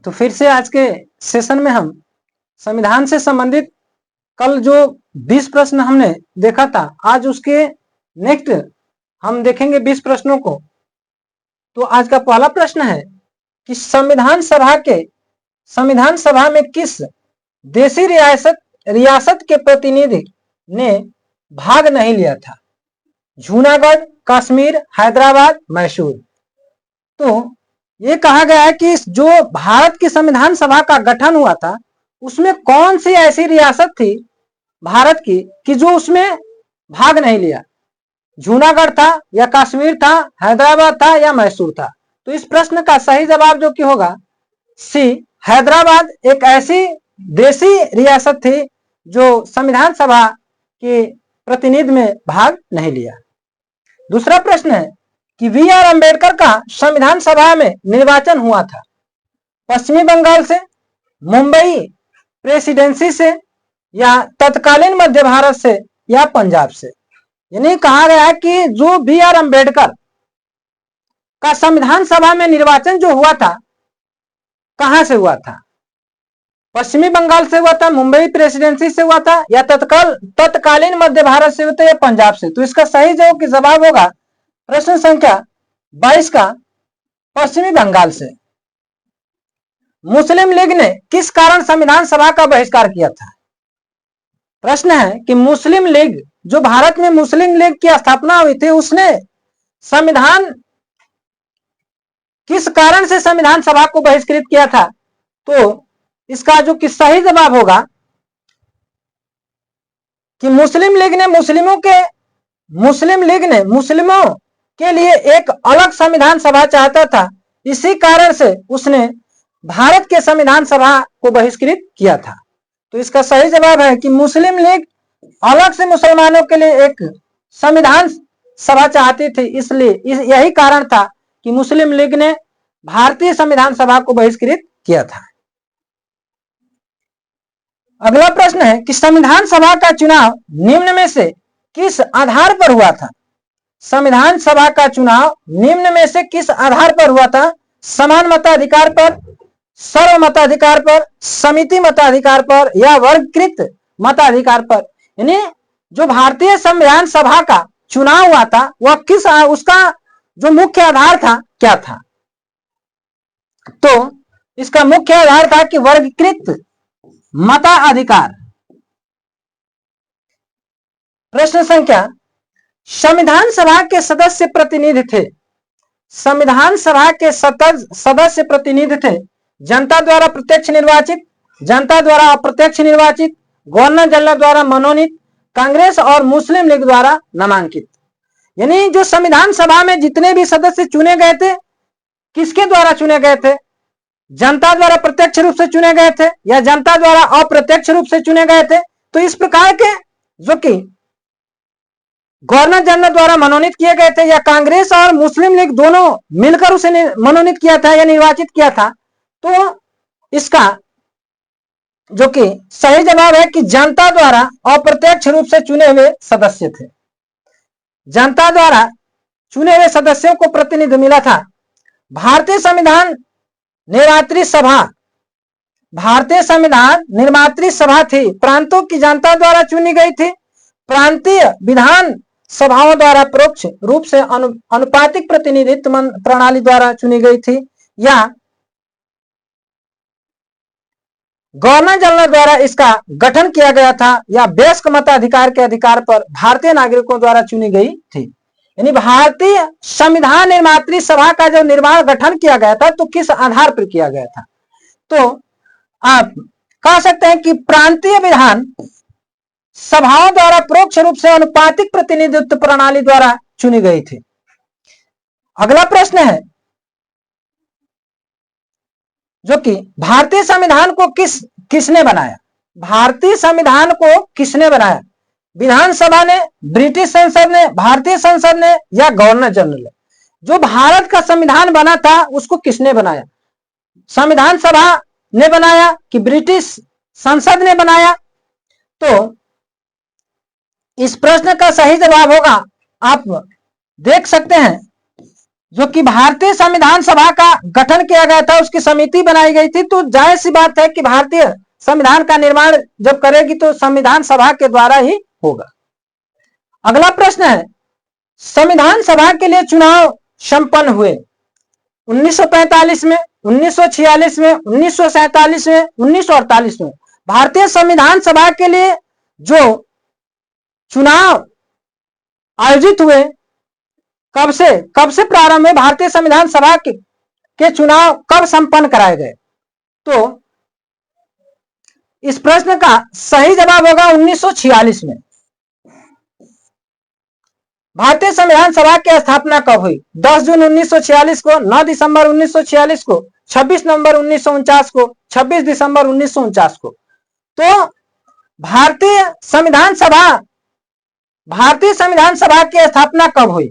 तो फिर से आज के सेशन में हम संविधान से संबंधित कल जो 20 प्रश्न हमने देखा था, आज उसके नेक्स्ट हम देखेंगे 20 प्रश्नों को। तो आज का पहला प्रश्न है कि संविधान सभा में किस देशी रियासत के प्रतिनिधि ने भाग नहीं लिया था? जूनागढ़, कश्मीर, हैदराबाद, मैसूर। तो ये कहा गया है कि जो भारत की संविधान सभा का गठन हुआ था उसमें कौन सी ऐसी रियासत थी भारत की कि जो उसमें भाग नहीं लिया? जूनागढ़ था या कश्मीर था, हैदराबाद था या मैसूर था? तो इस प्रश्न का सही जवाब जो कि होगा सी, हैदराबाद एक ऐसी देशी रियासत थी जो संविधान सभा के प्रतिनिधि में भाग नहीं लिया। दूसरा प्रश्न है कि बी आर अम्बेडकर का संविधान सभा में निर्वाचन हुआ था पश्चिमी बंगाल से, मुंबई प्रेसिडेंसी से या तत्कालीन मध्य भारत से या पंजाब से? यानी कहा गया है कि जो बी आर अम्बेडकर का संविधान सभा में निर्वाचन जो हुआ था कहां से हुआ था? पश्चिमी बंगाल से हुआ था, मुंबई प्रेसिडेंसी से हुआ था या तत्कालीन मध्य भारत से हुआ था या पंजाब से? तो इसका सही जो जवाब होगा प्रश्न संख्या 22 का पश्चिमी बंगाल से। मुस्लिम लीग ने किस कारण संविधान सभा का बहिष्कार किया था? प्रश्न है कि मुस्लिम लीग, जो भारत में मुस्लिम लीग की स्थापना हुई थी, उसने संविधान किस कारण से संविधान सभा को बहिष्कृत किया था? तो इसका जो कि सही जवाब होगा कि मुस्लिम लीग ने मुस्लिमों के लिए एक अलग संविधान सभा चाहता था, इसी कारण से उसने भारत के संविधान सभा को बहिष्कृत किया था। तो इसका सही जवाब है कि मुस्लिम लीग अलग से मुसलमानों के लिए एक संविधान सभा चाहती थी, इसलिए यही कारण था कि मुस्लिम लीग ने भारतीय संविधान सभा को बहिष्कृत किया था। अगला प्रश्न है कि संविधान सभा का चुनाव निम्न में से किस आधार पर हुआ था? संविधान सभा का चुनाव निम्न में से किस आधार पर हुआ था? समान मताधिकार पर, सर्व मताधिकार पर, समिति मताधिकार पर या वर्गीकृत मताधिकार पर? यानी जो भारतीय संविधान सभा का चुनाव हुआ था वह किस, उसका जो मुख्य आधार था क्या था? तो इसका मुख्य आधार था कि वर्गीकृत मताधिकार। प्रश्न संख्या, संविधान सभा के सदस्य प्रतिनिधि थे। संविधान सभा के सदस्य प्रतिनिधि थे जनता द्वारा प्रत्यक्ष निर्वाचित, जनता द्वारा अप्रत्यक्ष निर्वाचित, गवर्नर जनरल द्वारा मनोनीत, कांग्रेस और मुस्लिम लीग द्वारा नामांकित। यानी जो संविधान सभा में जितने भी सदस्य चुने गए थे किसके द्वारा चुने गए थे? जनता द्वारा प्रत्यक्ष रूप से चुने गए थे या जनता द्वारा अप्रत्यक्ष रूप से चुने गए थे? तो इस प्रकार के जो कि गवर्नर जनरल द्वारा मनोनीत किए गए थे या कांग्रेस और मुस्लिम लीग दोनों मिलकर उसे मनोनीत किया था या निर्वाचित किया था, तो इसका जो कि सही जवाब है कि जनता द्वारा अप्रत्यक्ष रूप से चुने हुए सदस्य थे। जनता द्वारा चुने हुए सदस्यों को प्रतिनिधि मिला था। भारतीय संविधान निर्मात्री सभा थी, प्रांतों की जनता द्वारा चुनी गई थी, प्रांतीय विधान सभाओं द्वारा परोक्ष रूप से अनुपातिक प्रतिनिधित्व प्रणाली द्वारा चुनी गई थी, या गवर्नर जनरल द्वारा इसका गठन किया गया था, या वयस्क मताधिकार के अधिकार पर भारतीय नागरिकों द्वारा चुनी गई थी। यानी भारतीय संविधान निर्मात्री सभा का जो निर्माण गठन किया गया था तो किस आधार पर किया गया था? तो आप कह सकते हैं कि प्रांतीय विधान सभाओं द्वारा परोक्ष रूप से अनुपातिक प्रतिनिधित्व प्रणाली द्वारा चुनी गई थी। अगला प्रश्न है जो कि भारतीय संविधान को किसने बनाया? भारतीय संविधान को किसने बनाया? विधानसभा ने, ब्रिटिश संसद ने, भारतीय संसद ने या गवर्नर जनरल ने? जो भारत का संविधान बना था उसको किसने बनाया? संविधान सभा ने बनाया कि ब्रिटिश संसद ने बनाया? तो इस प्रश्न का सही जवाब होगा, आप देख सकते हैं जो कि भारतीय संविधान सभा का गठन किया गया था, उसकी समिति बनाई गई थी। तो जाहिर सी बात है कि भारतीय संविधान का निर्माण जब करेगी तो संविधान सभा के द्वारा ही होगा। अगला प्रश्न है, संविधान सभा के लिए चुनाव संपन्न हुए 1945 में, 1946 में, 1947 में, 1948 में। भारतीय संविधान सभा के लिए जो चुनाव आयोजित हुए कब से प्रारंभ हुए, भारतीय संविधान सभा के चुनाव कब संपन्न कराए गए? तो इस प्रश्न का सही जवाब होगा 1946 में। भारतीय संविधान सभा की स्थापना कब हुई? 10 जून 1946 को, 9 दिसंबर 1946 को, 26 नवंबर 1949 को, 26 दिसंबर 1949 को। तो भारतीय संविधान सभा की स्थापना कब हुई?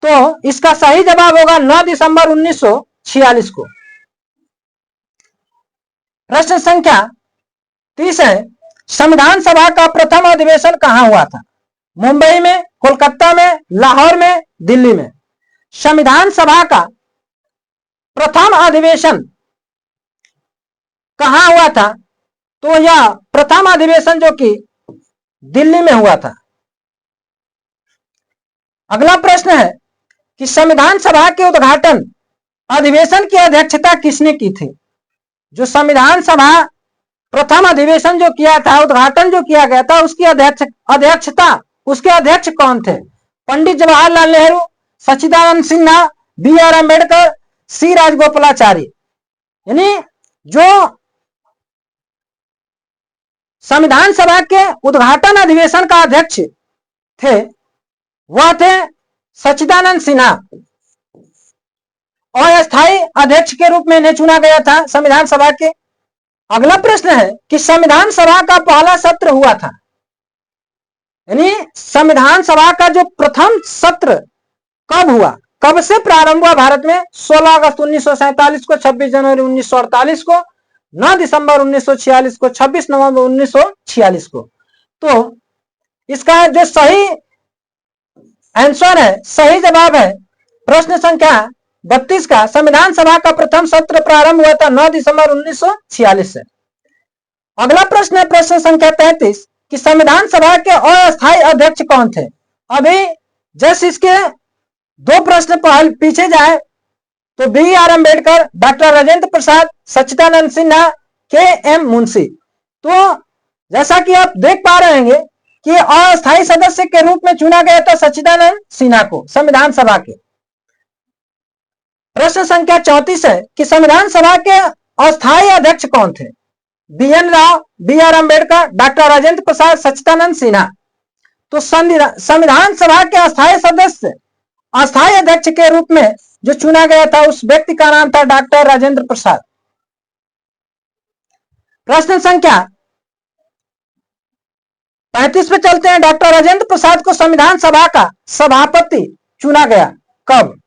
तो इसका सही जवाब होगा 9 दिसंबर 1946 को। प्रश्न संख्या 30 है, संविधान सभा का प्रथम अधिवेशन कहां हुआ था? मुंबई में, कोलकाता में, लाहौर में, दिल्ली में। संविधान सभा का प्रथम अधिवेशन कहां हुआ था? तो यह प्रथम अधिवेशन जो कि दिल्ली में हुआ था। अगला प्रश्न है कि संविधान सभा के उद्घाटन अधिवेशन की अध्यक्षता किसने की थी? जो संविधान सभा प्रथम अधिवेशन जो किया था, उद्घाटन जो किया गया था, उसकी अध्यक्षता उसके अध्यक्ष कौन थे? पंडित जवाहरलाल नेहरू, सच्चिदानंद सिन्हा, बी आर अम्बेडकर, सी राजगोपालाचारी। यानी जो संविधान सभा के उद्घाटन अधिवेशन का अध्यक्ष थे वह थे सच्चिदानंद सिन्हा, अस्थायी अध्यक्ष के रूप में इन्हें चुना गया था संविधान सभा के। अगला प्रश्न है कि संविधान सभा का पहला सत्र हुआ था, यानी संविधान सभा का जो प्रथम सत्र कब हुआ, कब से प्रारंभ हुआ भारत में? 16 अगस्त 1947 को, 26 जनवरी 1948 को, 9 दिसंबर 1946 को, 26 नवंबर 1946 को। तो इसका जो सही आंसर है, सही जवाब है प्रश्न संख्या 32 का, संविधान सभा का प्रथम सत्र प्रारंभ हुआ था 9 दिसंबर 1946 से। अगला प्रश्न है प्रश्न संख्या 33 कि संविधान सभा के अस्थायी अध्यक्ष कौन थे? अभी जस्ट इसके दो प्रश्न पीछे जाए तो B R Ambedkar, doctor Rajendra Prasad, Sachchidananda Sinha, K M Munshi. तो जैसा कि आप देख पा रहे हैं कि अस्थायी सदस्य के रूप में चुना गया था सच्चिदानंद सिन्हा को संविधान सभा के। प्रश्न संख्या 34 है कि संविधान सभा के अस्थायी अध्यक्ष कौन थे? B N Rau, B R Ambedkar, doctor Rajendra Prasad, Sachchidananda Sinha. तो संविधान सभा के अस्थायी सदस्य, अस्थायी अध्यक्ष के रूप में जो चुना गया था उस व्यक्ति का नाम था डॉक्टर राजेंद्र प्रसाद। प्रश्न संख्या 35 पे चलते हैं। डॉक्टर राजेंद्र प्रसाद को संविधान सभा का सभापति चुना गया कब?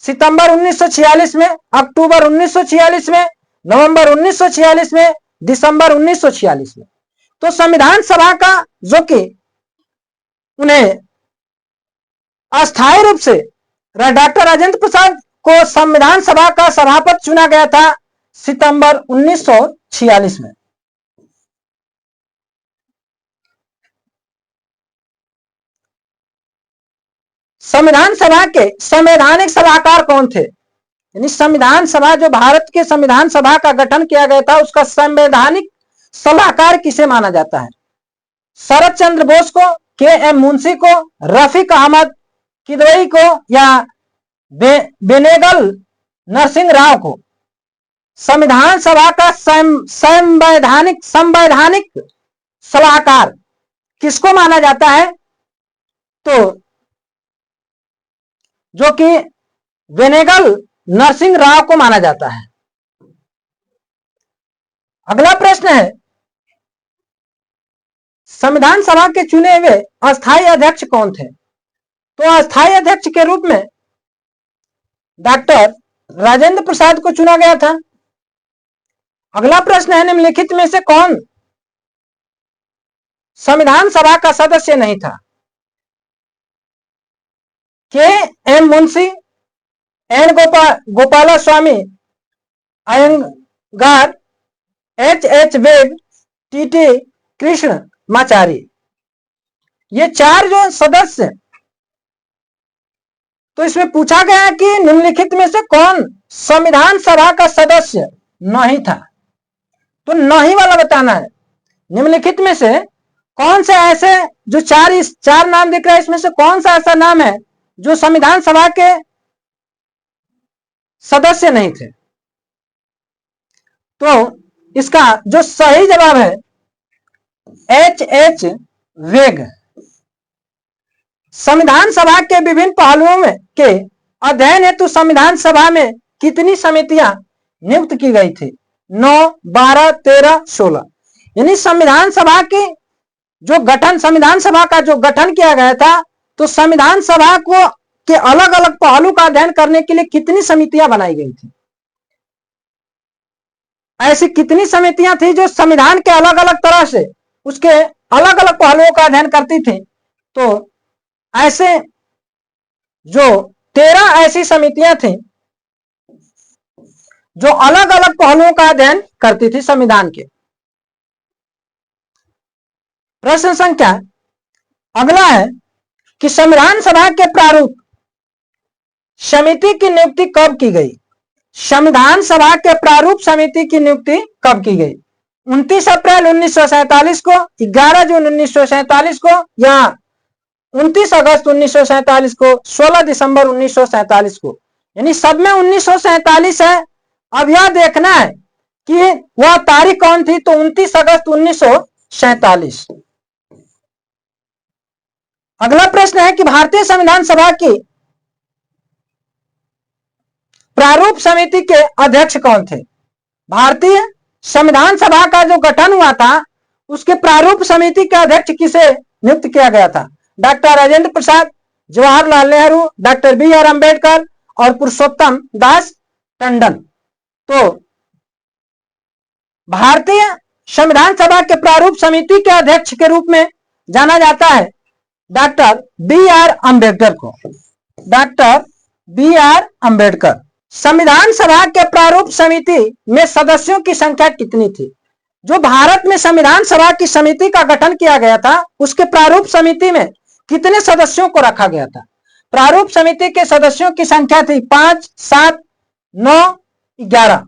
सितंबर 1946 में, अक्टूबर 1946 में, नवंबर 1946 में, दिसंबर 1946 में। तो संविधान सभा का जो कि उन्हें अस्थायी रूप से डॉक्टर राजेंद्र प्रसाद को संविधान सभा का सभापति चुना गया था सितंबर 1946 में। संविधान सभा के संवैधानिक सलाहकार कौन थे? यानी संविधान सभा, जो भारत के संविधान सभा का गठन किया गया था, उसका संवैधानिक सलाहकार किसे माना जाता है? शरद चंद्र बोस को, के एम मुंशी को, रफीक अहमद किदवई को या बेनेगल नरसिंह राव को? संविधान सभा का संवैधानिक सलाहकार किसको माना जाता है? तो जो कि बेनेगल नरसिंह राव को माना जाता है। अगला प्रश्न है संविधान सभा के चुने हुए अस्थायी अध्यक्ष कौन थे? तो अस्थायी अध्यक्ष के रूप में डॉक्टर राजेंद्र प्रसाद को चुना गया था। अगला प्रश्न है निम्नलिखित में से कौन संविधान सभा का सदस्य नहीं था? के एम मुंशी, एन गोपाला स्वामी अयंगार, एच वेद, टी कृष्ण माचारी। ये 4 जो सदस्य, तो इसमें पूछा गया कि निम्नलिखित में से कौन संविधान सभा का सदस्य नहीं था, तो नहीं वाला बताना है। निम्नलिखित में से कौन से ऐसे जो 4 नाम दिख रहा है, इसमें से कौन सा ऐसा नाम है जो संविधान सभा के सदस्य नहीं थे। तो इसका जो सही जवाब है एच वेग। संविधान सभा के विभिन्न पहलुओं में के अध्ययन हेतु संविधान सभा में कितनी समितियां नियुक्त की गई थी? 9, 12, 13, 16। यानी संविधान सभा की जो गठन, संविधान सभा का जो गठन किया गया था, तो संविधान सभा को के अलग अलग पहलू का अध्ययन करने के लिए कितनी समितियां बनाई गई थी? ऐसी कितनी समितियां थी जो संविधान के अलग अलग तरह से उसके अलग अलग पहलुओं का अध्ययन करती थी? तो ऐसे जो 13 ऐसी समितियां थी जो अलग अलग पहलुओं का अध्ययन करती थी संविधान के। प्रश्न संख्या अगला है कि संविधान सभा के प्रारूप समिति की नियुक्ति कब की गई? संविधान सभा के प्रारूप समिति की नियुक्ति कब की गई? 29 अप्रैल 1947 को, 11 जून 1947 को, या 29 अगस्त 1947 को, 16 दिसंबर 1947 को। यानी सब में 1947 है। अब यह देखना है कि वह तारीख कौन थी, तो 29 अगस्त 1947। अगला प्रश्न है कि भारतीय संविधान सभा की प्रारूप समिति के अध्यक्ष कौन थे? भारतीय संविधान सभा का जो गठन हुआ था, उसके प्रारूप समिति के अध्यक्ष किसे नियुक्त किया गया था? डॉक्टर राजेंद्र प्रसाद, जवाहरलाल नेहरू, डॉक्टर BR अम्बेडकर और पुरुषोत्तम दास टंडन। तो भारतीय संविधान सभा के प्रारूप समिति के अध्यक्ष के रूप में जाना जाता है डॉक्टर BR अम्बेडकर को। Doctor BR Ambedkar. संविधान सभा के प्रारूप समिति में सदस्यों की संख्या कितनी थी? जो भारत में संविधान सभा की समिति का गठन किया गया था, उसके प्रारूप समिति में कितने सदस्यों को रखा गया था? प्रारूप समिति के सदस्यों की संख्या थी 5, 7, 9, 11।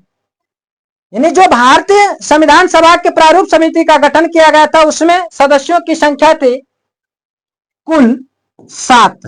यानी जो भारतीय संविधान सभा के प्रारूप समिति का गठन किया गया था, उसमें सदस्यों की संख्या थी कुल 7।